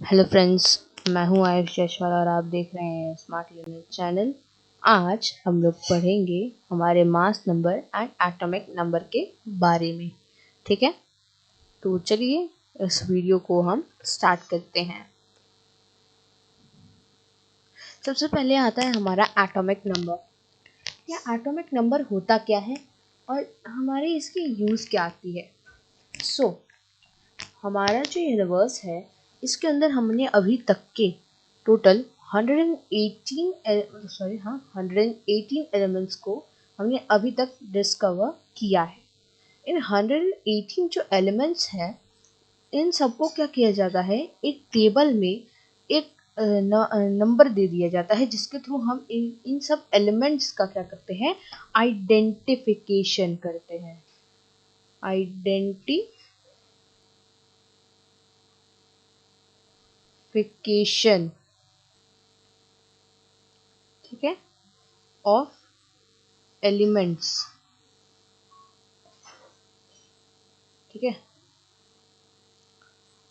Hello friends, मैं हूं आयुष जयसवाल और आप देख रहे हैं स्मार्ट यूनिट चैनल। आज हम लोग पढ़ेंगे हमारे mass number and atomic number के बारे में। ठीक है, तो चलिए इस वीडियो को हम स्टार्ट करते हैं। सबसे पहले आता है हमारा एटॉमिक नंबर। यह एटॉमिक नंबर होता क्या है और हमारी इसकी यूज़ क्या आती है। हमारा जो यूनिवर्स है इसके अंदर हमने अभी तक के टोटल 118 एलिमेंट्स को हमने अभी तक डिस्कवर किया है। इन 118 जो एलिमेंट्स हैं इन सबको क्या किया जाता है, एक टेबल में एक नंबर दे दिया जाता है जिसके थ्रू हम इन सब एलिमेंट्स का क्या करते हैं, आइडेंटिफिकेशन करते हैं। आइडेंटिफिकेशन, ठीक है, ऑफ एलिमेंट्स। ठीक है,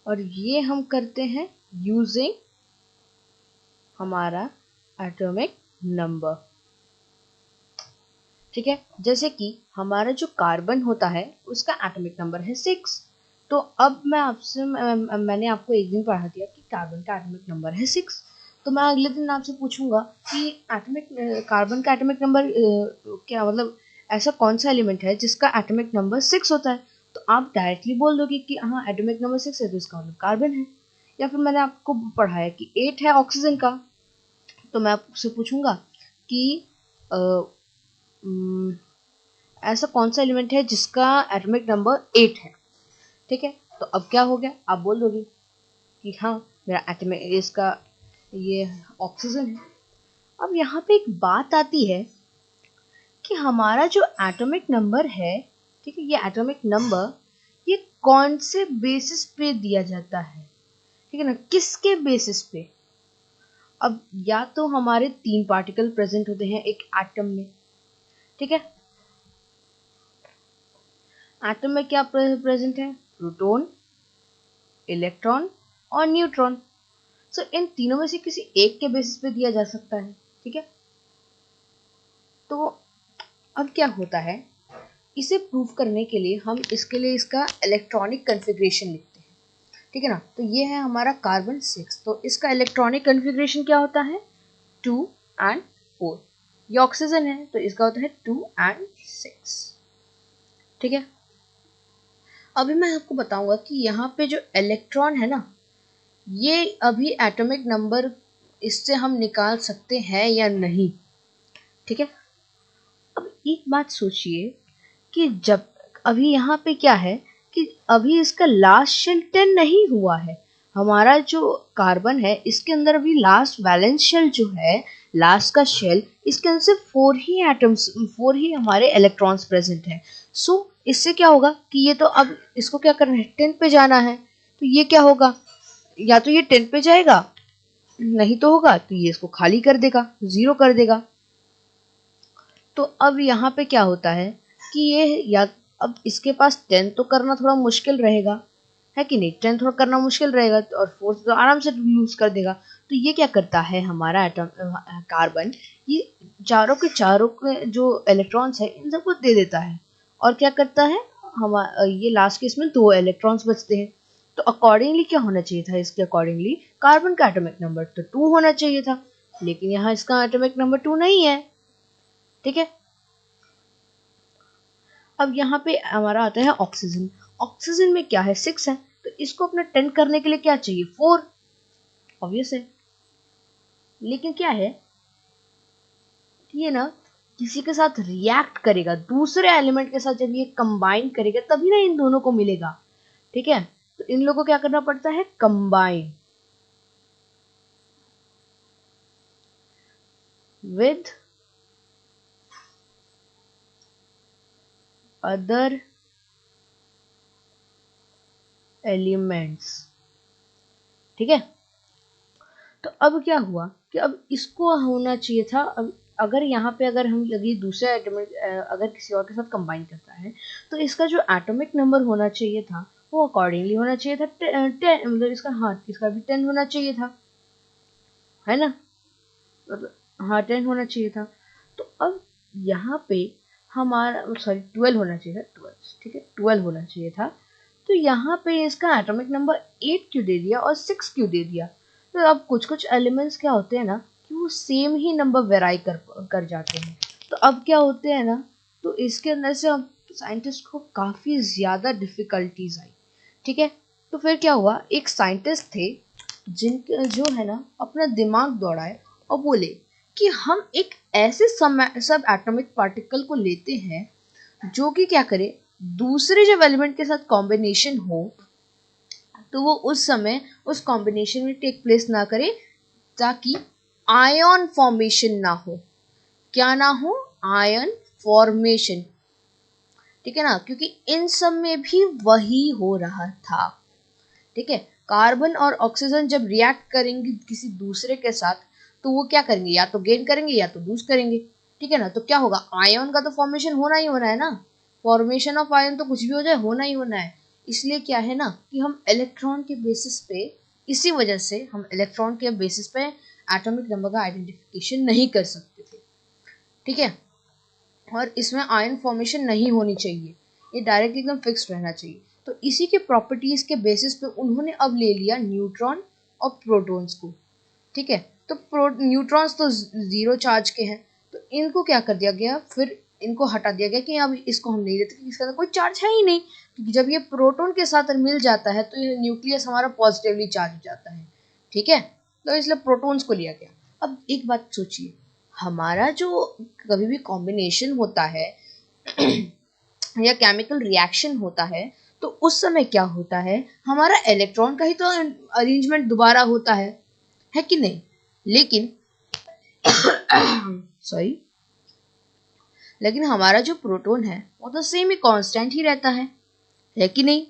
और ये हम करते हैं यूजिंग हमारा एटॉमिक नंबर। ठीक है, जैसे कि हमारा जो कार्बन होता है उसका एटॉमिक नंबर है 6। तो अब मैंने आपको एक दिन पढ़ा दिया कि कार्बन का एटॉमिक नंबर है 6। तो मैं अगले दिन आपसे पूछूंगा कि कार्बन का एटॉमिक नंबर क्या मतलब, ऐसा कौन सा एलिमेंट है जिसका एटॉमिक नंबर 6 होता है। तो आप डायरेक्टली बोल दोगे कि हाँ एटॉमिक नंबर 6 है तो इसका मतलब कार्बन है। या फिर मैंने आपको पढ़ाया कि 8 है ऑक्सीजन का, तो मैं आपसे पूछूंगा कि ऐसा कौन सा एलिमेंट है जिसका एटॉमिक नंबर 8 है। ठीक है, तो अब क्या हो गया, आप बोल दोगे कि हाँ मेरा एटॉमिक इसका ये ऑक्सीजन है। अब यहाँ पे एक बात आती है कि हमारा जो एटॉमिक नंबर है, ठीक है, ये एटॉमिक नंबर ये कौन से बेसिस पे दिया जाता है, ठीक है ना, किसके बेसिस पे। अब या तो हमारे 3 पार्टिकल प्रेजेंट होते हैं एक एटम में। ठीक है, एटम में क्या प्रेजेंट है, प्रोटॉन, इलेक्ट्रॉन और न्यूट्रॉन। सो इन तीनों में से किसी एक के बेसिस पे दिया जा सकता है। ठीक है, तो अब क्या होता है, इसे प्रूव करने के लिए हम इसके लिए इसका इलेक्ट्रॉनिक कन्फिग्रेशन लिखते हैं। ठीक है ना, तो ये है हमारा कार्बन 6। तो इसका इलेक्ट्रॉनिक कन्फिग्रेशन क्या होता है, 2 and 4। ये ऑक्सीजन है तो इसका होता है 2 and 6। ठीक है, अभी मैं आपको बताऊंगा कि यहाँ पे जो इलेक्ट्रॉन है ना, ये अभी एटॉमिक नंबर इससे हम निकाल सकते हैं या नहीं। ठीक है, अब एक बात सोचिए कि जब अभी यहाँ पे क्या है कि अभी इसका लास्ट शेल 10 नहीं हुआ है। हमारा जो कार्बन है इसके अंदर अभी लास्ट वैलेंस शेल जो है, लास्ट का शेल, इसके अंदर सिर्फ 4 ही एटम्स, 4 ही हमारे इलेक्ट्रॉन्स प्रेजेंट हैं। सो इससे क्या होगा कि ये तो अब इसको क्या करना है, 10 पे जाना है। तो ये क्या होगा, या तो ये 10 पे जाएगा, नहीं तो होगा तो ये इसको खाली कर देगा, 0 कर देगा। तो अब यहाँ पे क्या होता है कि ये या अब इसके पास 10 तो करना थोड़ा मुश्किल रहेगा, है कि नहीं, 10 थोड़ा करना मुश्किल रहेगा और 4 तो आराम से यूज कर देगा। तो ये क्या करता है हमारा एटम कार्बन, ये चारों के जो इलेक्ट्रॉन्स है इन सबको दे देता है। और क्या करता है, हम ये लास्ट के इसमें 2 इलेक्ट्रॉन्स बचते हैं। तो अकॉर्डिंगली क्या होना चाहिए था, इसके अकॉर्डिंगली कार्बन का एटॉमिक नंबर तो 2 होना चाहिए था, लेकिन यहाँ इसका एटॉमिक नंबर 2 नहीं है। ठीक है, अब यहाँ पे हमारा आता है ऑक्सीजन। ऑक्सीजन में क्या है, 6 है, तो इसको अपना 10 करने के लिए क्या चाहिए, 4। ऑब्वियस है, लेकिन क्या है, ये ना किसी के साथ रिएक्ट करेगा, दूसरे एलिमेंट के साथ जब ये कंबाइन करेगा तभी ना इन दोनों को मिलेगा। ठीक है, तो इन लोगों को क्या करना पड़ता है, कंबाइन विद अदर एलिमेंट्स। ठीक है, तो अब क्या हुआ कि अब इसको होना चाहिए था, अब अगर यहाँ पे अगर हम यदि दूसरे एटॉमिक अगर किसी और के साथ कंबाइन करता है तो इसका जो एटॉमिक नंबर होना चाहिए था वो अकॉर्डिंगली होना चाहिए था 10, मतलब इसका भी 10 होना चाहिए था, है ना, मतलब हाँ 10 होना चाहिए था। तो अब यहाँ पे हमारा, सॉरी 12 होना चाहिए था, 12, ठीक है 12 होना चाहिए था। तो यहाँ पे इसका एटॉमिक नंबर 8 क्यों दे दिया और 6 क्यों दे दिया? तो अब कुछ कुछ एलिमेंट्स क्या होते हैं ना कि वो सेम ही नंबर वेराई कर जाते हैं। तो अब क्या होते हैं ना, तो इसके अंदर से अब साइंटिस्ट को काफ़ी ज़्यादा डिफ़िकल्टीज आई, ठीक है। तो फिर क्या हुआ, एक साइंटिस्ट थे जिनके जो है ना अपना दिमाग दौड़ाए और बोले कि हम एक ऐसे सब एटॉमिक पार्टिकल को लेते हैं जो कि क्या करे, दूसरे जब एलिमेंट के साथ कॉम्बिनेशन हो तो वो उस समय उस कॉम्बिनेशन में टेक प्लेस ना करे, ताकि आयन फॉर्मेशन ना हो। क्या ना हो? आयन फॉर्मेशन, ठीक है ना, क्योंकि इन सब में भी वही हो रहा था, ठीक है। कार्बन और ऑक्सीजन जब रिएक्ट करेंगे किसी दूसरे के साथ तो वो क्या करेंगे, या तो गेन करेंगे या तो लूज करेंगे, ठीक है ना। तो क्या होगा, आयन का तो फॉर्मेशन होना ही होना है ना, फॉर्मेशन ऑफ आयन तो कुछ भी हो जाए होना ही होना है। इसलिए क्या है ना कि हम इलेक्ट्रॉन के बेसिस पे, इसी वजह से हम इलेक्ट्रॉन के बेसिस पे एटॉमिक नंबर का आइडेंटिफिकेशन नहीं कर सकते थे, ठीक है। और इसमें आयन फॉर्मेशन नहीं होनी चाहिए, ये डायरेक्ट एकदम फिक्स रहना चाहिए। तो इसी के प्रॉपर्टीज के बेसिस पे उन्होंने अब ले लिया न्यूट्रॉन और प्रोटॉन्स को, ठीक है। तो न्यूट्रॉन्स तो जीरो चार्ज के हैं, तो इनको क्या कर दिया गया, फिर इनको हटा दिया गया कि अब इसको हम नहीं लेते क्योंकि इसका कोई चार्ज है ही नहीं, क्योंकि जब ये प्रोटॉन के साथ मिल जाता है तो ये न्यूक्लियस हमारा पॉजिटिवली चार्ज हो जाता है, ठीक है। तो इसलिए प्रोटॉन्स को लिया गया। अब एक बात सोचिए, हमारा जो कभी भी कॉम्बिनेशन होता है या केमिकल रिएक्शन होता है तो उस समय क्या होता है, हमारा इलेक्ट्रॉन का ही तो अरेंजमेंट दोबारा होता है कि नहीं। लेकिन सॉरी, लेकिन हमारा जो प्रोटॉन है वो तो सेम ही कांस्टेंट ही रहता है कि नहीं।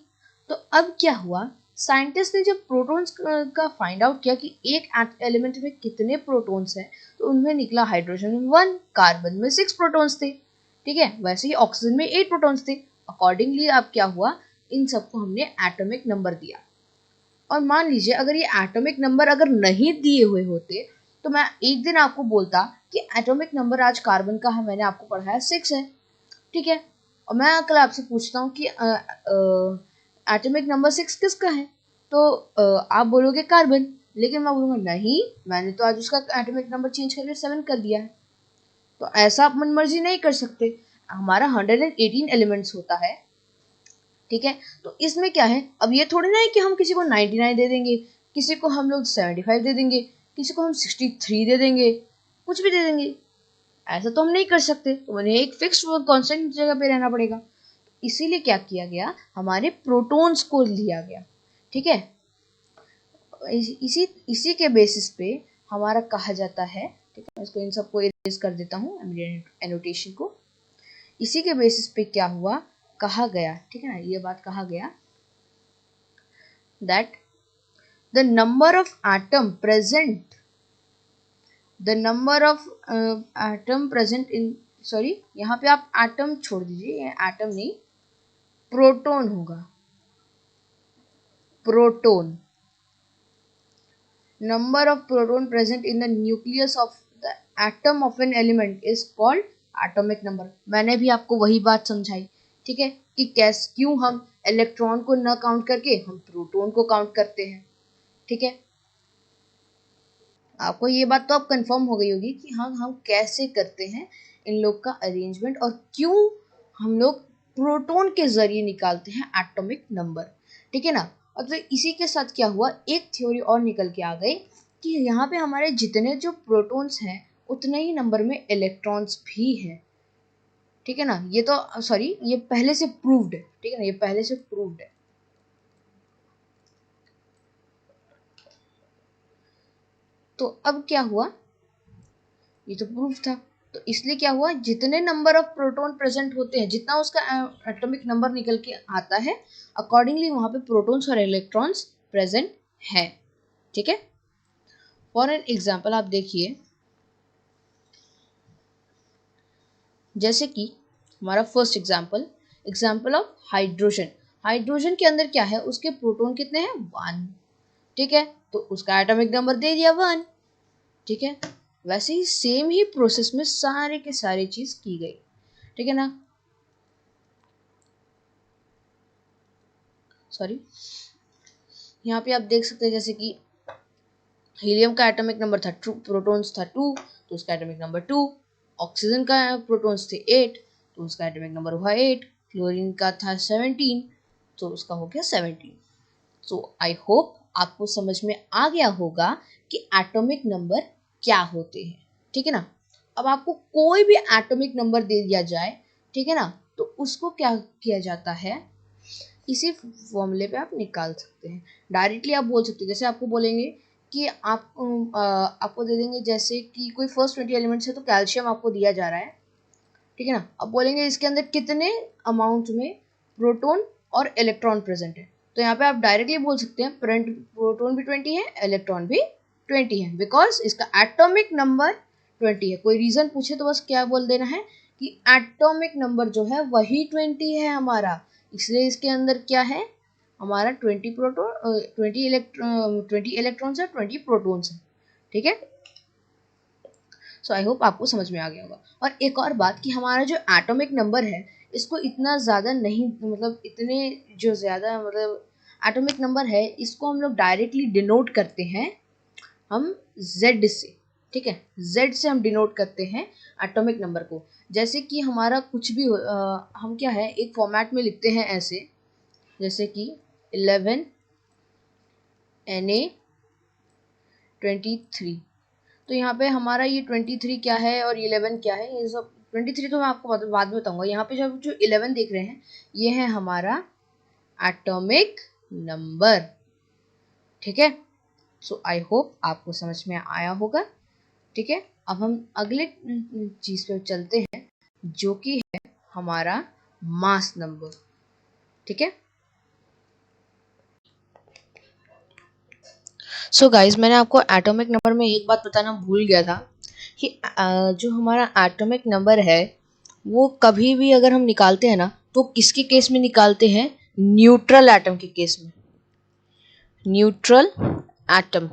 तो अब क्या हुआ, साइंटिस्ट ने जब प्रोटॉन्स का फाइंड आउट किया कि एक एलिमेंट में कितने प्रोटॉन्स हैं, तो उनमें निकला हाइड्रोजन में 1, कार्बन में 6 प्रोटॉन्स थे, ठीक है। वैसे ही ऑक्सीजन में 8 प्रोटॉन्स थे। अकॉर्डिंगली अब क्या हुआ, इन सबको हमने एटॉमिक नंबर दिया। और मान लीजिए अगर ये एटॉमिक नंबर अगर नहीं दिए हुए होते तो मैं एक दिन आपको बोलता कि एटॉमिक नंबर आज कार्बन का है, मैंने आपको पढ़ाया 6 है, ठीक है। और मैं कल आपसे पूछता हूँ कि एटॉमिक नंबर 6 किसका है, तो आप बोलोगे कार्बन, लेकिन मैं बोलूँगा नहीं, मैंने तो आज उसका एटॉमिक नंबर चेंज करके 7 कर दिया है। तो ऐसा आप मन मर्जी नहीं कर सकते। हमारा 118 एलिमेंट्स होता है, ठीक है। तो इसमें क्या है, अब ये थोड़ी ना है कि हम किसी को 99 दे देंगे, किसी को हम लोग 75 दे देंगे, किसी को हम 63 दे देंगे, कुछ भी दे देंगे। ऐसा तो हम नहीं कर सकते, तो उन्हें एक फिक्स कांस्टेंट जगह पे रहना पड़ेगा। इसीलिए क्या किया गया, हमारे प्रोटॉन्स को लिया गया, ठीक है। इसी इसी के बेसिस पे हमारा कहा जाता है, ठीक है। मैं इसको इन सबको इरेज कर देता हूँ एनोटेशन को। इसी के बेसिस पे क्या हुआ, कहा गया, ठीक है ना, ये बात कहा गया that the number of atom present in, sorry यहाँ पे आप एटम छोड़ दीजिए, ये एटम नहीं प्रोटॉन होगा, proton. number of proton present in the nucleus of the atom of an element is called atomic number। मैंने भी आपको वही बात समझाई, ठीक है, कि कैसे क्यों हम इलेक्ट्रॉन को न काउंट करके हम प्रोटॉन को काउंट करते हैं, ठीक है। आपको ये बात तो अब कंफर्म हो गई होगी कि हाँ हम कैसे करते हैं इन लोग का अरेंजमेंट और क्यों हम लोग प्रोटॉन के जरिए निकालते हैं एटॉमिक नंबर, ठीक है ना। और तो इसी के साथ क्या हुआ, एक थ्योरी और निकल के आ गई कि यहाँ पे हमारे जितने जो प्रोटॉन्स हैं उतने ही नंबर में इलेक्ट्रॉन्स भी हैं, ठीक है ना। ये तो सॉरी, ये पहले से प्रूव्ड है, ठीक है ना, ये पहले से प्रूव्ड है। तो अब क्या हुआ, ये तो प्रूफ था, तो इसलिए क्या हुआ, जितने नंबर ऑफ प्रोटॉन प्रेजेंट होते हैं, जितना उसका एटॉमिक नंबर निकल के आता है, अकॉर्डिंगली वहां पे प्रोटॉन्स और इलेक्ट्रॉन्स प्रेजेंट है, ठीक है। फॉर एन एग्जांपल आप देखिए, जैसे कि हमारा first example of hydrogen. Hydrogen के अंदर क्या है, उसके प्रोटॉन कितने हैं, 1, ठीक है, तो उसका एटॉमिक नंबर दे दिया 1, ठीक है। वैसे ही सेम ही प्रोसेस में सारे के सारी चीज की गई, ठीक है ना। सॉरी, यहाँ पे आप देख सकते हैं जैसे कि हीलियम का एटॉमिक नंबर था 2, प्रोटॉन्स था 2, तो उसका एटॉमिक नंबर 2। ऑक्सीजन का प्रोटॉन्स थे 8, तो उसका एटॉमिक नंबर हुआ 8। क्लोरीन का था 17, तो उसका हो गया 17। सो आई होप आपको समझ में आ गया होगा कि एटॉमिक नंबर क्या होते हैं, ठीक है ना। अब आपको कोई भी एटॉमिक नंबर दे दिया जाए, ठीक है ना, तो उसको क्या किया जाता है, इसी फॉर्मूले पे आप निकाल सकते हैं। डायरेक्टली आप बोल सकते हैं, जैसे आपको बोलेंगे कि आपको दे देंगे जैसे कि कोई फर्स्ट 20 एलिमेंट्स है, तो कैल्शियम आपको दिया जा रहा है, ठीक है ना। अब बोलेंगे इसके अंदर कितने अमाउंट में प्रोटॉन और इलेक्ट्रॉन प्रेजेंट है, तो यहाँ पे आप डायरेक्टली बोल सकते हैं प्रोटॉन भी 20 है, इलेक्ट्रॉन भी 20 है, बिकॉज इसका एटॉमिक नंबर 20 है। कोई रीजन पूछे तो बस क्या बोल देना है कि एटॉमिक नंबर जो है वही 20 है हमारा, इसलिए इसके अंदर क्या है हमारा 20 प्रोटॉन 20 इलेक्ट्रॉन्स है, 20 प्रोटॉन्स है, ठीक है। सो आई होप आपको समझ में आ गया होगा। और एक और बात कि हमारा जो एटॉमिक नंबर है, इसको इतना ज़्यादा नहीं, मतलब इतने जो ज़्यादा मतलब एटॉमिक नंबर है, इसको हम लोग डायरेक्टली डिनोट करते हैं हम Z से, ठीक है, Z से हम डिनोट करते हैं एटॉमिक नंबर को। जैसे कि हमारा कुछ भी हम क्या है एक फॉर्मेट में लिखते हैं ऐसे, जैसे कि 11 Na23, तो यहाँ पे हमारा ये 23 क्या है और 11 क्या है, ये सब 23 तो मैं आपको बाद में बताऊंगा। यहाँ पे जब जो 11 देख रहे हैं, ये है हमारा एटॉमिक नंबर, ठीक है। सो आई होप आपको समझ में आया होगा, ठीक है। अब हम अगले चीज पे चलते हैं, जो कि है हमारा मास नंबर, ठीक है। सो गाइज, मैंने आपको एटॉमिक नंबर में एक बात बताना भूल गया था कि जो हमारा एटॉमिक नंबर है वो कभी भी अगर हम निकालते हैं ना, तो किसके केस में निकालते हैं, न्यूट्रल एटम के केस में। न्यूट्रल एटम,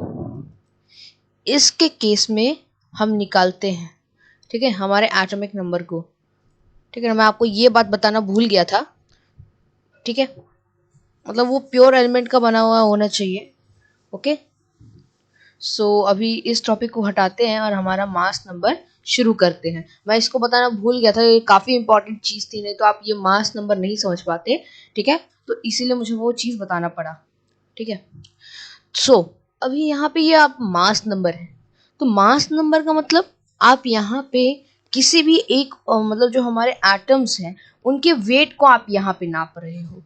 इसके केस में हम निकालते हैं, ठीक है, हमारे एटॉमिक नंबर को, ठीक है ना। मैं आपको ये बात बताना भूल गया था, ठीक है, मतलब वो प्योर एलिमेंट का बना हुआ होना चाहिए, ओके। सो अभी इस टॉपिक को हटाते हैं और हमारा मास नंबर शुरू करते हैं। मैं इसको बताना भूल गया था, ये काफ़ी इंपॉर्टेंट चीज़ थी, नहीं तो आप ये मास नंबर नहीं समझ पाते, ठीक है, तो इसीलिए मुझे वो चीज़ बताना पड़ा, ठीक है। सो अभी यहाँ पे ये आप मास नंबर है, तो मास नंबर का मतलब आप यहाँ पे किसी भी एक मतलब जो हमारे एटम्स हैं उनके वेट को आप यहाँ पे नाप रहे हो,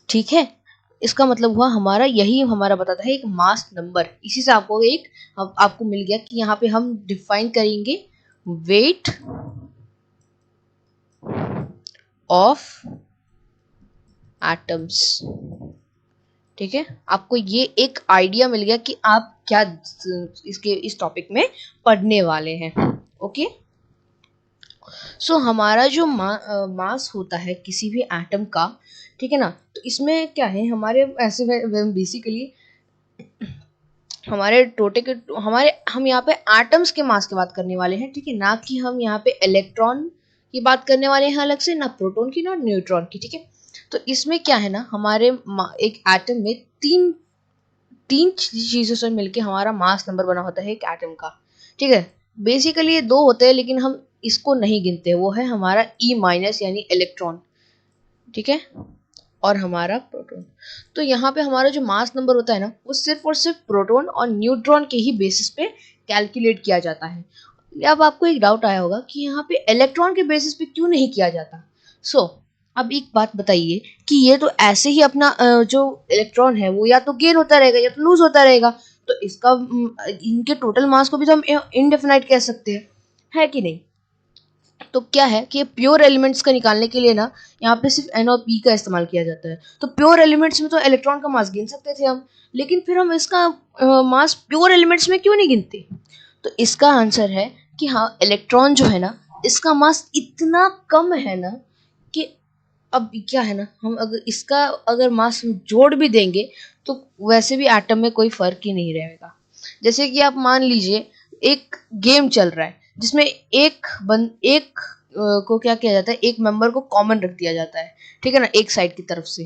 ठीक है। इसका मतलब हुआ हमारा, यही हमारा बताता है एक मास नंबर। इसी से आपको एक आपको मिल गया कि यहाँ पे हम डिफाइन करेंगे वेट ऑफ एटम्स, ठीक है। आपको ये एक आइडिया मिल गया कि आप क्या इसके इस टॉपिक में पढ़ने वाले हैं, ओके। सो हमारा जो मास होता है किसी भी एटम का, ठीक है ना, तो इसमें क्या है हमारे ऐसे बेसिकली हमारे हमारे हम यहाँ पे एटम्स के मास की बात करने वाले हैं, ठीक है, ना कि हम यहाँ पे इलेक्ट्रॉन की बात करने वाले हैं अलग से, ना प्रोटॉन की ना न्यूट्रॉन की, ठीक है। तो इसमें क्या है ना, हमारे एक एटम में तीन तीन चीजों से मिलके हमारा मास नंबर बना होता है एक एटम का, ठीक है। बेसिकली ये दो होते हैं लेकिन हम इसको नहीं गिनते, वो है हमारा E- यानी इलेक्ट्रॉन, ठीक है, और हमारा प्रोटॉन। तो यहाँ पे हमारा जो मास नंबर होता है ना, वो सिर्फ और सिर्फ प्रोटॉन और न्यूट्रॉन के ही बेसिस पे कैलकुलेट किया जाता है। अब आपको एक डाउट आया होगा कि यहाँ पे इलेक्ट्रॉन के बेसिस पे क्यों नहीं किया जाता। अब एक बात बताइए कि ये तो ऐसे ही अपना जो इलेक्ट्रॉन है वो या तो गेन होता रहेगा या तो लूज होता रहेगा, तो इसका इनके टोटल मास को भी तो हम इनडेफिनाइट कह सकते हैं, है कि नहीं। तो क्या है कि प्योर एलिमेंट्स का निकालने के लिए ना, यहाँ पे सिर्फ N और P का इस्तेमाल किया जाता है। तो प्योर एलिमेंट्स में तो इलेक्ट्रॉन का मास गिन सकते थे हम, लेकिन फिर हम इसका मास प्योर एलिमेंट्स में क्यों नहीं गिनते। तो इसका आंसर है कि हाँ, इलेक्ट्रॉन जो है ना, इसका मास इतना कम है ना कि अब क्या है ना, हम अगर इसका अगर मास जोड़ भी देंगे तो वैसे भी एटम में कोई फर्क ही नहीं रहेगा। जैसे कि आप मान लीजिए एक गेम चल रहा है जिसमें एक को क्या किया जाता है, एक मेंबर को कॉमन रख दिया जाता है, ठीक है ना, एक साइड की तरफ से।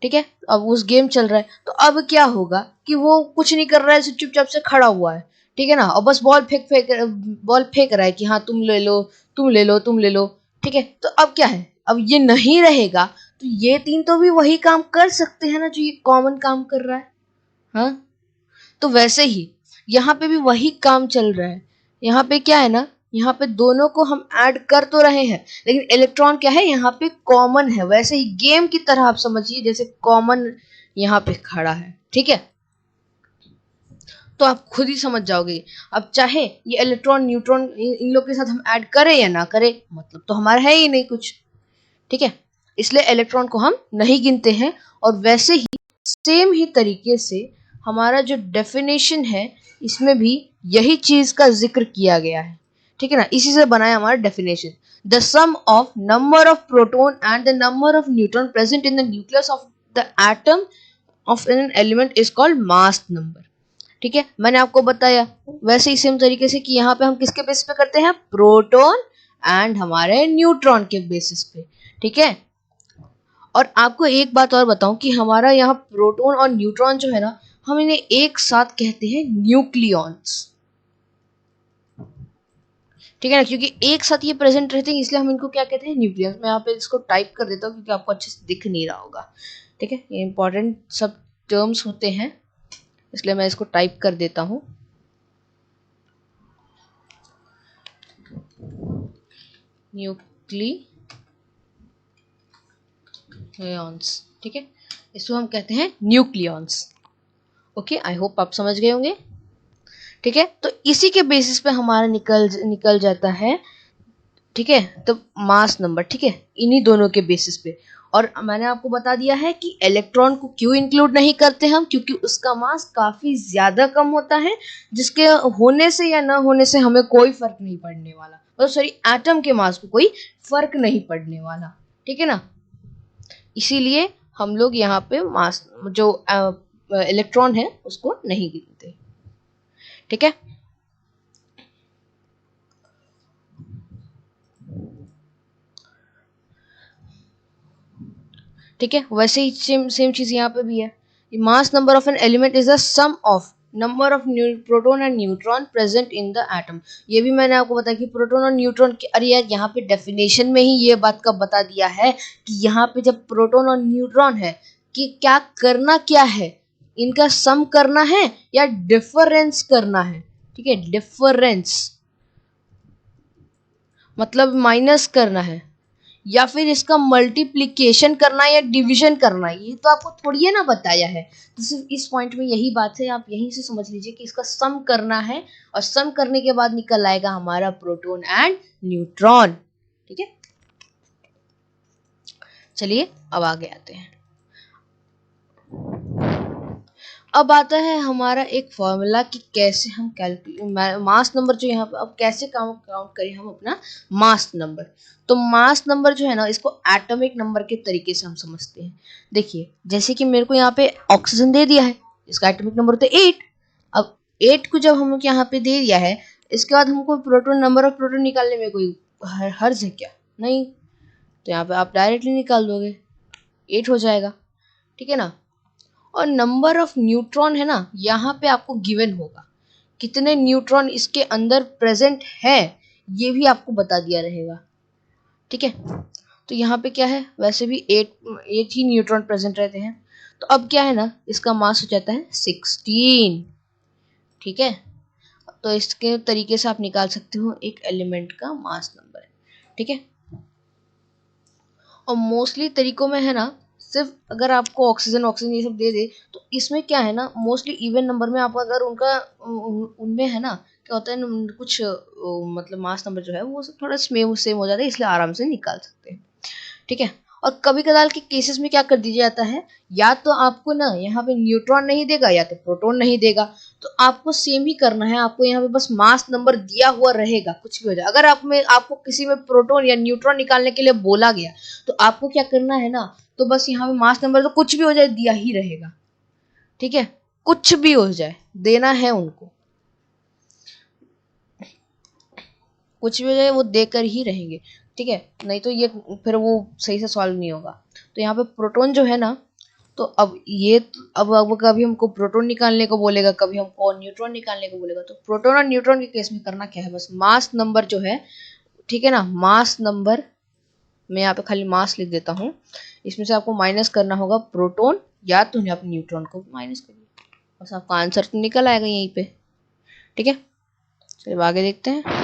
ठीक है, अब उस गेम चल रहा है तो अब क्या होगा कि वो कुछ नहीं कर रहा है, चुपचाप से खड़ा हुआ है, ठीक है ना, और बस बॉल फेंक रहा है कि हाँ तुम ले लो, तुम ले लो, तुम ले लो। ठीक है, तो अब क्या है, अब ये नहीं रहेगा तो ये तीन तो भी वही काम कर सकते हैं ना जो ये कॉमन काम कर रहा है। हाँ, तो वैसे ही यहाँ पे भी वही काम चल रहा है। यहाँ पे क्या है ना, यहाँ पे दोनों को हम ऐड कर तो रहे हैं लेकिन इलेक्ट्रॉन क्या है यहाँ पे कॉमन है। वैसे ही गेम की तरह आप समझिए जैसे कॉमन यहाँ पे खड़ा है। ठीक है, तो आप खुद ही समझ जाओगे। अब चाहे ये इलेक्ट्रॉन न्यूट्रॉन इन लोग के साथ हम ऐड करें या ना करें, मतलब तो हमारा है ही नहीं कुछ। ठीक है, इसलिए इलेक्ट्रॉन को हम नहीं गिनते हैं। और वैसे ही सेम ही तरीके से हमारा जो डेफिनेशन है इसमें भी यही चीज का जिक्र किया गया है। ठीक है ना, इसी से बनाया हमारा definition. The sum of number of proton and the number of neutron present in the nucleus of the atom of an element is called mass number. ठीक है, मैंने आपको बताया वैसे ही सेम तरीके से कि यहाँ पे हम किसके बेसिस पे करते हैं, प्रोटॉन एंड हमारे न्यूट्रॉन के बेसिस पे। ठीक है, और आपको एक बात और बताऊं कि हमारा यहाँ प्रोटॉन और न्यूट्रॉन जो है ना, हम इन्हें एक साथ कहते हैं न्यूक्लियॉन्स। ठीक है ना, क्योंकि एक साथ ये प्रेजेंट रहते हैं इसलिए हम इनको क्या कहते हैं, न्यूक्लियस। मैं यहाँ पे इसको टाइप कर देता हूँ क्योंकि आपको अच्छे से दिख नहीं रहा होगा। ठीक है, ये इंपॉर्टेंट सब टर्म्स होते हैं इसलिए मैं इसको टाइप कर देता हूँ। न्यूक्लियॉन्स, ठीक है, इसको हम कहते हैं न्यूक्लियॉन्स। ओके, आई होप आप समझ गए होंगे। ठीक है, तो इसी के बेसिस पे हमारा निकल जाता है। ठीक है, तो मास नंबर, ठीक है, इन्हीं दोनों के बेसिस पे। और मैंने आपको बता दिया है कि इलेक्ट्रॉन को क्यों इंक्लूड नहीं करते हम, क्योंकि उसका मास काफी ज्यादा कम होता है, जिसके होने से या ना होने से हमें कोई फर्क नहीं पड़ने वाला। और सॉरी, एटम के मास को कोई फर्क नहीं पड़ने वाला। ठीक है ना, इसीलिए हम लोग यहाँ पे मास जो इलेक्ट्रॉन है उसको नहीं गिनते। ठीक है, ठीक है, वैसे ही सेम चीज यहाँ पे भी है। Mass number of an element is the sum of number of proton and neutron present in the atom. ये भी मैंने आपको बताया कि प्रोटॉन और न्यूट्रॉन के, अरे यार यहाँ पे डेफिनेशन में ही ये बात का बता दिया है कि यहाँ पे जब प्रोटॉन और न्यूट्रॉन है कि क्या करना क्या है, इनका सम करना है या डिफरेंस करना है। ठीक है, डिफरेंस मतलब माइनस करना है, या फिर इसका मल्टीप्लिकेशन करना है या डिवीजन करना है, ये तो आपको थोड़ी है ना बताया है। तो सिर्फ इस पॉइंट में यही बात है, आप यहीं से समझ लीजिए कि इसका सम करना है और सम करने के बाद निकल आएगा हमारा प्रोटॉन एंड न्यूट्रॉन। ठीक है, चलिए अब आगे आते हैं। अब आता है हमारा एक फॉर्मूला कि कैसे हम मास नंबर जो यहाँ पे अब कैसे काउंट करें हम अपना मास नंबर। तो मास नंबर जो है ना, इसको एटॉमिक नंबर के तरीके से हम समझते हैं। देखिए, जैसे कि मेरे को यहाँ पे ऑक्सीजन दे दिया है, इसका एटॉमिक नंबर होता है 8। अब 8 को जब हम यहाँ पे दे दिया है, इसके बाद हमको प्रोटॉन, नंबर ऑफ प्रोटॉन निकालने में कोई हर्ज है क्या, नहीं। तो यहाँ पे आप डायरेक्टली निकाल दोगे, 8 हो जाएगा। ठीक है ना, और नंबर ऑफ न्यूट्रॉन है ना, यहाँ पे आपको गिवन होगा कितने न्यूट्रॉन इसके अंदर प्रेजेंट है, ये भी आपको बता दिया रहेगा। ठीक है, तो यहाँ पे क्या है, वैसे भी 8 ही न्यूट्रॉन प्रेजेंट रहते हैं। तो अब क्या है ना, इसका मास हो जाता है 16। ठीक है, तो इसके तरीके से आप निकाल सकते हो एक एलिमेंट का मास नंबर। ठीक है, और मोस्टली तरीकों में है ना, सिर्फ अगर आपको ऑक्सीजन ऑक्सीजन ये सब दे दे तो इसमें क्या है ना, मोस्टली इवन नंबर में आप अगर उनका उनमें है ना क्या होता है ना, कुछ मतलब मास नंबर जो है वो सब थोड़ा सेम हो जाता है, इसलिए आराम से निकाल सकते हैं। ठीक है, और कभी कदार के केसेस में क्या कर दिया जाता है, या तो आपको ना यहाँ पे न्यूट्रॉन नहीं देगा या तो प्रोटॉन नहीं देगा, तो आपको सेम ही करना है। आपको यहाँ पे बस मास नंबर दिया हुआ रहेगा, कुछ भी हो जाए। अगर आपको किसी में प्रोटॉन या न्यूट्रॉन निकालने के लिए बोला गया तो आपको क्या करना है ना, तो बस यहाँ पे मास नंबर तो कुछ भी हो जाए दिया ही रहेगा, ठीक है, कुछ भी हो जाए देना है उनको, कुछ भी हो जाए वो देकर ही रहेंगे, ठीक है, नहीं तो ये फिर वो सही से सॉल्व नहीं होगा। तो यहाँ पे प्रोटॉन जो है ना, तो अब कभी हमको प्रोटॉन निकालने को बोलेगा, कभी हमको न्यूट्रॉन निकालने को बोलेगा। तो प्रोटॉन और न्यूट्रॉन के केस में करना क्या है, बस मास नंबर जो है, ठीक है ना, मास नंबर, मैं यहाँ पे खाली मास लिख देता हूँ, इसमें से आपको माइनस करना होगा प्रोटॉन या तो आप न्यूट्रॉन को माइनस करिए, बस आपका आंसर तो निकल आएगा यहीं पे, ठीक है। चलिए आगे देखते हैं।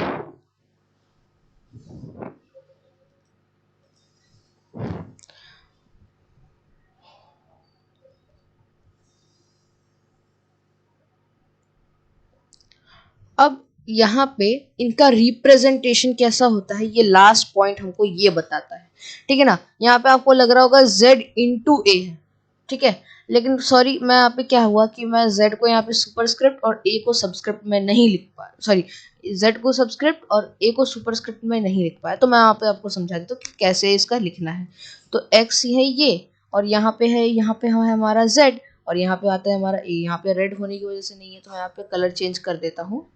अब यहाँ पे इनका रिप्रेजेंटेशन कैसा होता है, ये लास्ट पॉइंट हमको ये बताता है, ठीक है ना। यहाँ पे आपको लग रहा होगा z इंटू ए है, ठीक है, लेकिन सॉरी मैं यहाँ पे क्या हुआ कि मैं z को यहाँ पे सुपरस्क्रिप्ट और a को सबस्क्रिप्ट में नहीं लिख पाया, सॉरी z को सबस्क्रिप्ट और a को सुपरस्क्रिप्ट में नहीं लिख पाया, तो मैं यहाँ पे आपको समझा देता हूँ कि कैसे इसका लिखना है। तो x है ये, और यहाँ पे है हमारा z, और यहाँ पे आता है हमारा a। यहाँ पे रेड होने की वजह से नहीं है तो मैं यहाँ पे कलर चेंज कर देता हूँ,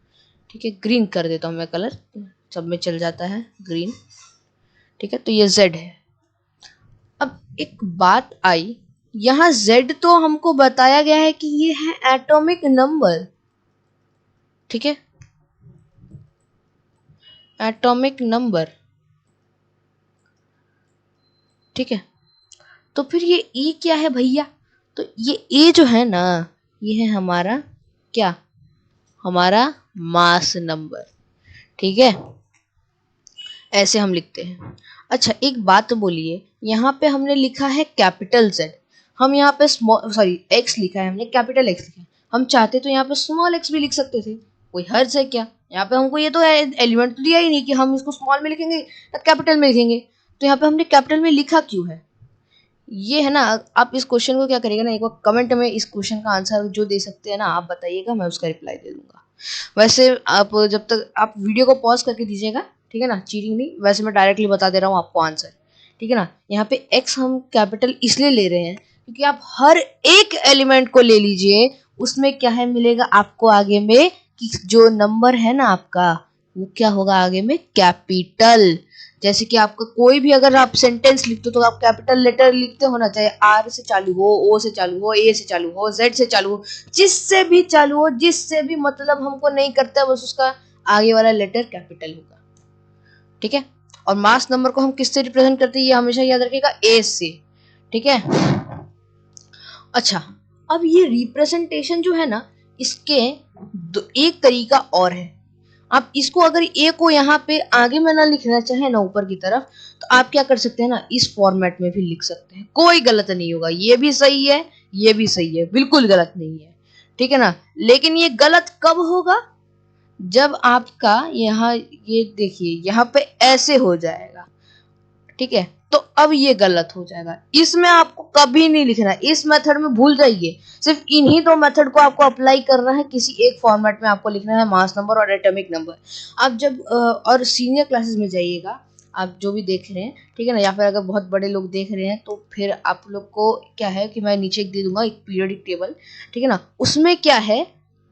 ठीक है, ग्रीन कर देता हूँ मैं कलर, सब में चल जाता है ग्रीन, ठीक है। तो ये z है। अब एक बात आई, यहाँ z तो हमको बताया गया है कि ये है एटॉमिक नंबर, ठीक है, एटॉमिक नंबर, ठीक है। तो फिर ये e क्या है भैया, तो ये a जो है ना, ये है हमारा क्या, हमारा मास नंबर, ठीक है, ऐसे हम लिखते हैं। अच्छा एक बात बोलिए, यहाँ पे हमने लिखा है कैपिटल Z, हम यहाँ पे x लिखा है, हमने कैपिटल X लिखा है, हम चाहते तो यहाँ पे स्मॉल x भी लिख सकते थे, कोई हर्ज है क्या। यहाँ पे हमको ये तो एलिमेंट तो दिया ही नहीं कि हम इसको स्मॉल में लिखेंगे या कैपिटल में लिखेंगे, तो यहाँ पे हमने कैपिटल में लिखा क्यों है, ये है ना। आप इस क्वेश्चन को क्या करिएगा ना, एक बार कमेंट में इस क्वेश्चन का आंसर जो दे सकते हैं ना आप बताइएगा, मैं उसका रिप्लाई दे दूंगा। वैसे आप जब तक आप वीडियो को पॉज करके दीजिएगा, ठीक है ना, चीटिंग नहीं, वैसे मैं डायरेक्टली बता दे रहा हूँ आपको आंसर, ठीक है ना। यहाँ पे x हम कैपिटल इसलिए ले रहे हैं क्योंकि आप हर एक एलिमेंट को ले लीजिए, उसमें क्या है मिलेगा आपको आगे में कि जो नंबर है ना आपका, वो क्या होगा आगे में, कैपिटल। जैसे कि आपका कोई भी अगर आप सेंटेंस लिखते हो तो आप कैपिटल लेटर लिखते हो ना, चाहे आर से चालू हो, ओ से चालू हो, ए से चालू हो, जेड से चालू हो, जिससे भी चालू हो, जिससे भी मतलब हमको नहीं करता, बस उसका आगे वाला लेटर कैपिटल होगा, ठीक है। और मास नंबर को हम किससे रिप्रेजेंट करते हैं, ये हमेशा याद रखिएगा ए से, ठीक है। अच्छा अब ये रिप्रेजेंटेशन जो है ना, इसके एक तरीका और है। आप इसको अगर ए को यहाँ पे आगे में ना लिखना चाहे ना ऊपर की तरफ, तो आप क्या कर सकते हैं ना, इस फॉर्मेट में भी लिख सकते हैं, कोई गलत नहीं होगा, ये भी सही है ये भी सही है, बिल्कुल गलत नहीं है, ठीक है ना। लेकिन ये गलत कब होगा, जब आपका यहाँ ये देखिए यहाँ पे ऐसे हो जाएगा, ठीक है, तो अब ये गलत हो जाएगा, इसमें आपको कभी नहीं लिखना है, इस मेथड में भूल जाइए, सिर्फ इन्हीं दो मेथड को आपको अप्लाई करना है, किसी एक फॉर्मेट में आपको लिखना है मास नंबर और एटॉमिक नंबर। आप जब और सीनियर क्लासेस में जाइएगा, आप जो भी देख रहे हैं, ठीक है ना, या फिर अगर बहुत बड़े लोग देख रहे हैं तो फिर आप लोग को क्या है कि मैं नीचे दे दूंगा एक पीरियोडिक टेबल, ठीक है ना, उसमें क्या है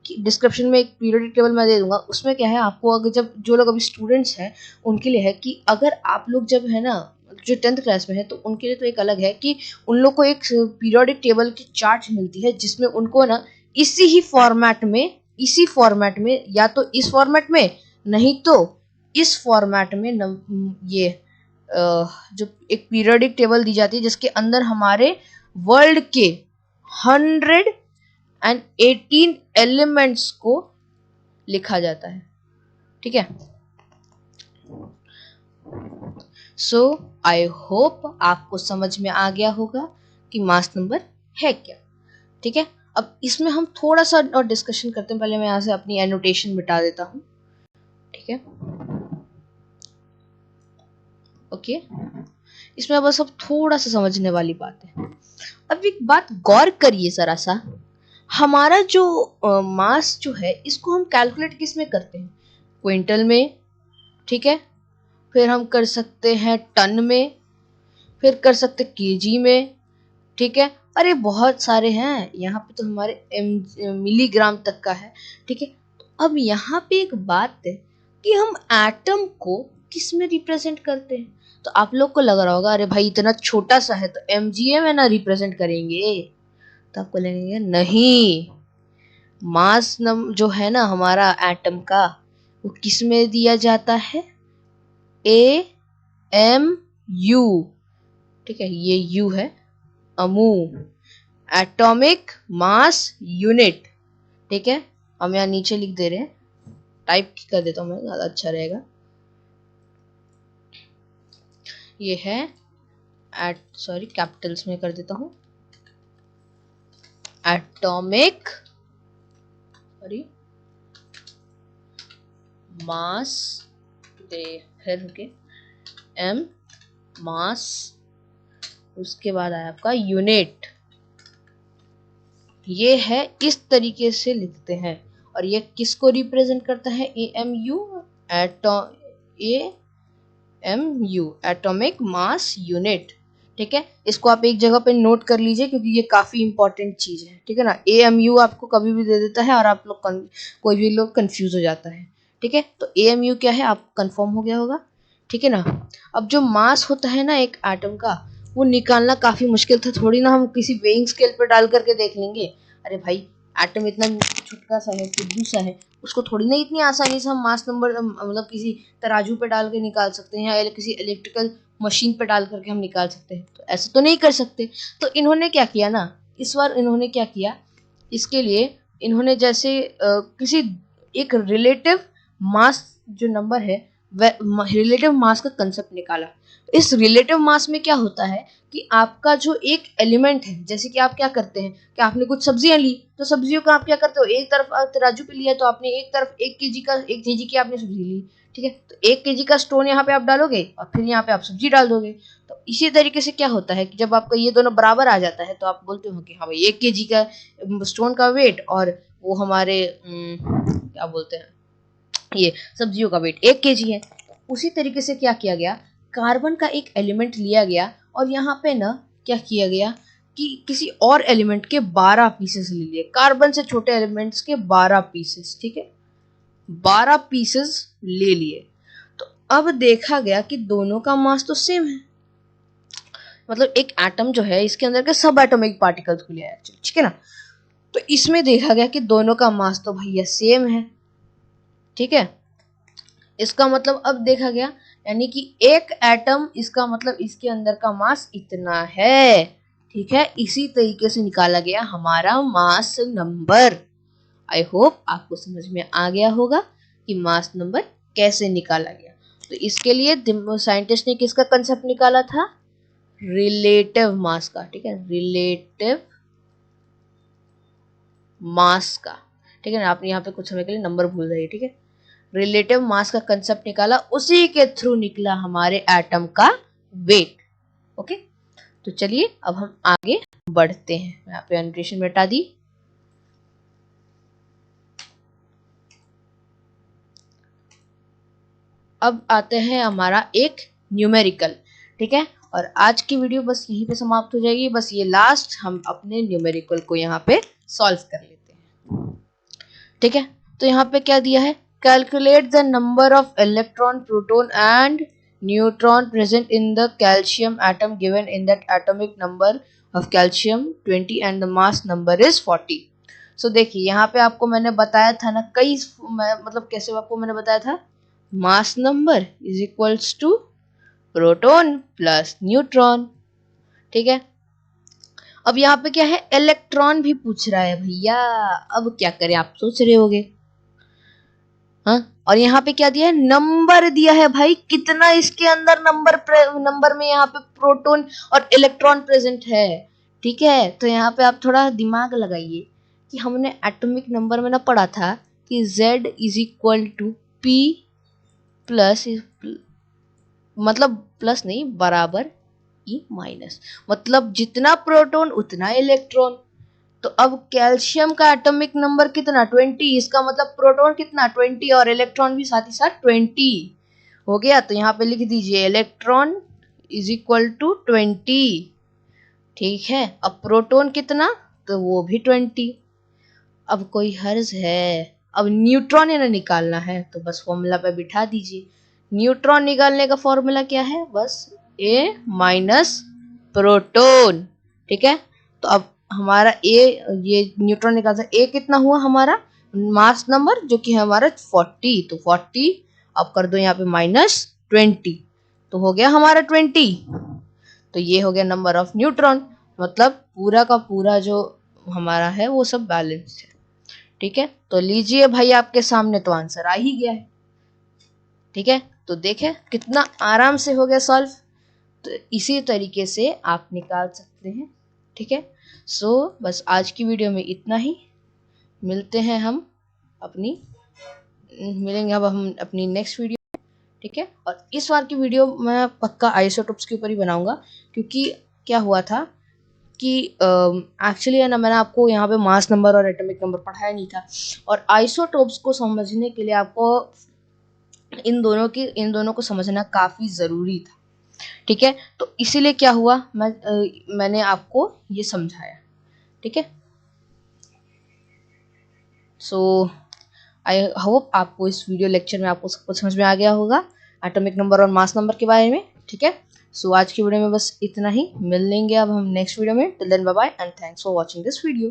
कि डिस्क्रिप्शन में एक पीरियोडिक टेबल मैं दे दूंगा, उसमें क्या है आपको अगर जब जो लोग अभी स्टूडेंट्स हैं उनके लिए है कि अगर आप लोग जब है ना जो 10th क्लास में है तो उनके लिए तो एक अलग है कि उन लोग को एक पीरियोडिक टेबल की चार्ट मिलती है, जिसमें उनको ना इसी फॉर्मेट में या तो इस फॉर्मेट में नहीं तो इस फॉर्मेट में ये जो एक पीरियोडिक टेबल दी जाती है जिसके अंदर हमारे वर्ल्ड के 118 एलिमेंट्स को लिखा जाता है, ठीक है। सो आई होप आपको समझ में आ गया होगा कि मास नंबर है क्या, ठीक है। अब इसमें हम थोड़ा सा और डिस्कशन करते हैं, पहले मैं यहाँ से अपनी एनोटेशन मिटा देता हूँ, ठीक है, ओके। इसमें बस अब थोड़ा सा समझने वाली बात है। अब एक बात गौर करिए जरा सा, हमारा जो मास जो है इसको हम कैलकुलेट किस में करते हैं? क्विंटल में, ठीक है, फिर हम कर सकते हैं टन में, फिर कर सकते केजी में, ठीक है, अरे बहुत सारे हैं, यहाँ पे तो हमारे मिलीग्राम तक का है, ठीक है। तो अब यहाँ पे एक बात है कि हम एटम को किस में रिप्रेजेंट करते हैं? तो आप लोग को लग रहा होगा अरे भाई इतना छोटा सा है तो mgm है ना रिप्रेजेंट करेंगे, तो आपको लगेंगे नहीं, मास जो है ना हमारा एटम का, वो किस में दिया जाता है? AMU, ठीक है, ये यू है, अमू, एटॉमिक मास यूनिट, ठीक है। हम यहाँ नीचे लिख दे रहे हैं, टाइप कर देता हूँ मैं, ज़्यादा अच्छा रहेगा। ये है सॉरी कैपिटल्स में कर देता हूँ, एटॉमिक सॉरी मास दे फिर के एम मास, उसके बाद आया आपका यूनिट, ये है इस तरीके से लिखते हैं। और ये किसको रिप्रेजेंट करता है? AMU, एटॉमिक मास यूनिट, ठीक है। इसको आप एक जगह पे नोट कर लीजिए क्योंकि ये काफी इंपॉर्टेंट चीज है, ठीक है ना। AMU आपको कभी भी दे देता है और आप लोग कोई भी लोग कंफ्यूज हो जाता है, ठीक है। तो AMU क्या है आप कंफर्म हो गया होगा, ठीक है ना। अब जो मास होता है ना एक एटम का, वो निकालना काफी मुश्किल था, थोड़ी ना हम किसी वेइंग स्केल पर डाल करके देख लेंगे। अरे भाई एटम इतना छोटा सा है, टुड्डू सा है, उसको थोड़ी ना इतनी आसानी से हम मास नंबर मतलब किसी तराजू पे डाल के निकाल सकते हैं या किसी इलेक्ट्रिकल मशीन पे डाल करके हम निकाल सकते हैं, तो ऐसे तो नहीं कर सकते। तो इन्होंने क्या किया ना, इस बार इन्होंने क्या किया, इसके लिए इन्होंने जैसे किसी एक रिलेटिव मास जो नंबर है, रिलेटिव मास का कंसेप्ट निकाला। इस रिलेटिव मास में क्या होता है कि आपका जो एक एलिमेंट है, जैसे कि आप क्या करते हैं कि आपने कुछ सब्जियां ली, तो सब्जियों का आप क्या करते हो, एक तरफ तराजू पे लिया तो आपने एक तरफ 1 केजी की आपने सब्जी ली, ठीक है। तो 1 केजी का स्टोन यहाँ पे आप डालोगे और फिर यहाँ पे आप सब्जी डाल दोगे। तो इसी तरीके से क्या होता है कि जब आपका ये दोनों बराबर आ जाता है तो आप बोलते हो कि हाँ भाई 1 केजी का स्टोन का वेट और वो हमारे क्या बोलते हैं ये सब्जियों का वेट 1 केजी है। उसी तरीके से क्या किया गया, कार्बन का एक एलिमेंट लिया गया और यहाँ पे ना क्या किया गया कि किसी और एलिमेंट के 12 पीसेस ले लिए, कार्बन से छोटे एलिमेंट्स के 12 पीसेस, ठीक है, 12 पीसेस ले लिए। तो अब देखा गया कि दोनों का मास तो सेम है, मतलब एक एटम जो है इसके अंदर के सब एटॉमिक पार्टिकल्स को लिया, ठीक है ना। तो इसमें देखा गया कि दोनों का मास तो भैया सेम है, ठीक है। इसका मतलब अब देखा गया यानी कि एक एटम, इसका मतलब इसके अंदर का मास इतना है, ठीक है। इसी तरीके से निकाला गया हमारा मास नंबर। आई होप आपको समझ में आ गया होगा कि मास नंबर कैसे निकाला गया। तो इसके लिए साइंटिस्ट ने किसका कंसेप्ट निकाला था? रिलेटिव मास का, ठीक है, रिलेटिव मास का, ठीक है ना। आप यहाँ पे कुछ समय के लिए नंबर भूल जाइए, ठीक है। रिलेटिव मास का कंसेप्ट निकाला, उसी के थ्रू निकला हमारे एटम का वेट। ओके, तो चलिए अब हम आगे बढ़ते हैं। यहाँ पे एनोटेशन मिटा दी। अब आते हैं हमारा एक न्यूमेरिकल, ठीक है। और आज की वीडियो बस यहीं पे समाप्त हो जाएगी, बस ये लास्ट हम अपने न्यूमेरिकल को यहाँ पे सॉल्व कर लेते हैं, ठीक है। तो यहाँ पे क्या दिया है, calculate the number of electron, proton and neutron present in the calcium atom given in that atomic number of calcium 20 and the mass number is 40। so देखिए यहाँ पे आपको मैंने बताया था ना, मतलब कैसे आपको मैंने बताया था, mass number is equals to proton plus neutron, ठीक है। अब यहाँ पे क्या है, इलेक्ट्रॉन भी पूछ रहा है भैया, अब क्या करें आप सोच रहे होगे, हाँ। और यहाँ पे क्या दिया है, नंबर दिया है भाई, कितना इसके अंदर नंबर में यहाँ पे प्रोटॉन और इलेक्ट्रॉन प्रेजेंट है, ठीक है। तो यहाँ पे आप थोड़ा दिमाग लगाइए कि हमने एटॉमिक नंबर में ना पढ़ा था कि Z is equal to P plus, मतलब प्लस नहीं बराबर E माइनस, मतलब जितना प्रोटॉन उतना इलेक्ट्रॉन। तो अब कैल्शियम का एटॉमिक नंबर कितना 20, इसका मतलब प्रोटॉन कितना 20 और इलेक्ट्रॉन भी साथ ही साथ 20 हो गया। तो यहाँ पे लिख दीजिए इलेक्ट्रॉन इज इक्वल टू 20, ठीक है। अब प्रोटॉन कितना, तो वो भी 20। अब कोई हर्ज है, अब न्यूट्रॉन इन्हें निकालना है, तो बस फॉर्मूला पे बिठा दीजिए। न्यूट्रॉन निकालने का फॉर्मूला क्या है, बस ए माइनस प्रोटॉन, ठीक है। तो अब हमारा ए, ये न्यूट्रॉन निकाल सकते, ए कितना हुआ हमारा मास नंबर, जो कि है हमारा 40, तो 40 अब कर दो यहाँ पे -20, तो हो गया हमारा 20। तो ये हो गया नंबर ऑफ न्यूट्रॉन, मतलब पूरा का पूरा जो हमारा है वो सब बैलेंस है, ठीक है। तो लीजिए भाई आपके सामने तो आंसर आ ही गया है, ठीक है। तो देखें कितना आराम से हो गया सॉल्व। तो इसी तरीके से आप निकाल सकते हैं, ठीक है। सो बस आज की वीडियो में इतना ही, मिलते हैं हम मिलेंगे अब हम अपनी नेक्स्ट वीडियो, ठीक है। और इस बार की वीडियो मैं पक्का आइसोटोप्स के ऊपर ही बनाऊंगा, क्योंकि क्या हुआ था कि एक्चुअली है ना, मैंने आपको यहाँ पे मास नंबर और एटॉमिक नंबर पढ़ाया नहीं था, और आइसोटोप्स को समझने के लिए आपको इन दोनों को समझना काफ़ी ज़रूरी था, ठीक है। तो इसीलिए क्या हुआ, मैंने आपको ये समझाया, ठीक है। सो आई होप आपको इस वीडियो लेक्चर में आपको सब कुछ समझ में आ गया होगा एटॉमिक नंबर और मास नंबर के बारे में, ठीक है। सो आज की वीडियो में बस इतना ही, मिल लेंगे अब हम नेक्स्ट वीडियो में। Till then bye bye and thanks for watching this video.